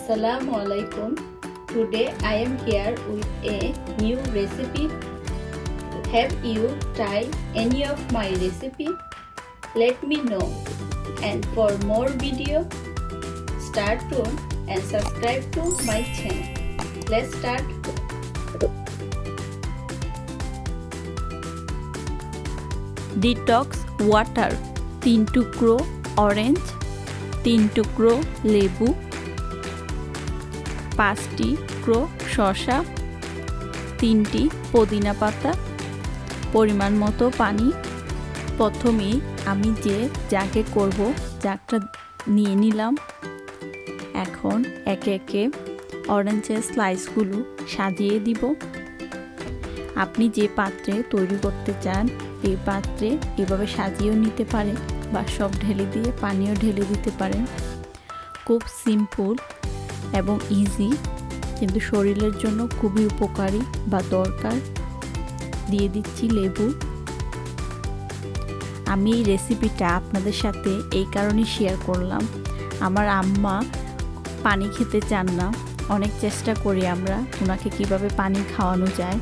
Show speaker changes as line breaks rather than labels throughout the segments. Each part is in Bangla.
Assalamu alaikum. Today I am here with a new recipe. Have you tried any of my recipe? Let me know. And for more video, stay tuned and subscribe to my channel. Let's start.
Detox Water 3 টুকরো অরেঞ্জ 3 টুকরো লেবু 5টি টুকরো শসা 3টি পুদিনা পাতা পরিমাণ মতো পানি। প্রথমেই আমি যে জাগে করব জাগটা নিয়ে নিলাম। এখন একে একে অরেঞ্জের স্লাইসগুলো সাজিয়ে দিব। আপনি যে পাত্রে তৈরি করতে চান এই পাত্রে এভাবে সাজিয়েও নিতে পারেন বা সব ঢেলে দিয়ে পানিও ঢেলে দিতে পারেন। খুব সিম্পল এবং ইজি, কিন্তু শরীরের জন্য খুবই উপকারী বা দরকার। দিয়ে দিচ্ছি লেবু। আমি এই রেসিপিটা আপনাদের সাথে এই কারণে শেয়ার করলাম, আমার আম্মা পানি খেতে চান না। অনেক চেষ্টা করি আমরা ওনাকে কিভাবে পানি খাওয়ানো যায়,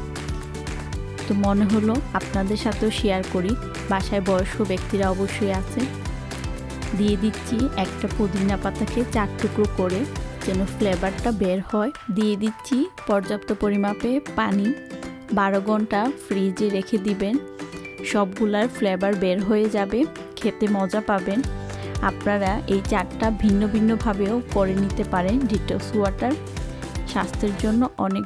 তো মনে হলো আপনাদের সাথেও শেয়ার করি। বাসায় বয়স্ক ব্যক্তিরা অবশ্যই আছে। দিয়ে দিচ্ছি একটা পুদিনা পাতাকে 4 টুকরো করে, যেন ফ্লেভারটা বের হয়। দিয়ে দিচ্ছি পর্যাপ্ত পরিমাপে পানি। 12 ঘন্টা ফ্রিজে রেখে দিবেন, সবগুলার ফ্লেভার বের হয়ে যাবে, খেতে মজা পাবেন। আপনারা এই চাটটা ভিন্ন ভিন্নভাবেও করে নিতে পারেন। ডিটক্স ওয়াটার স্বাস্থ্যের জন্য অনেক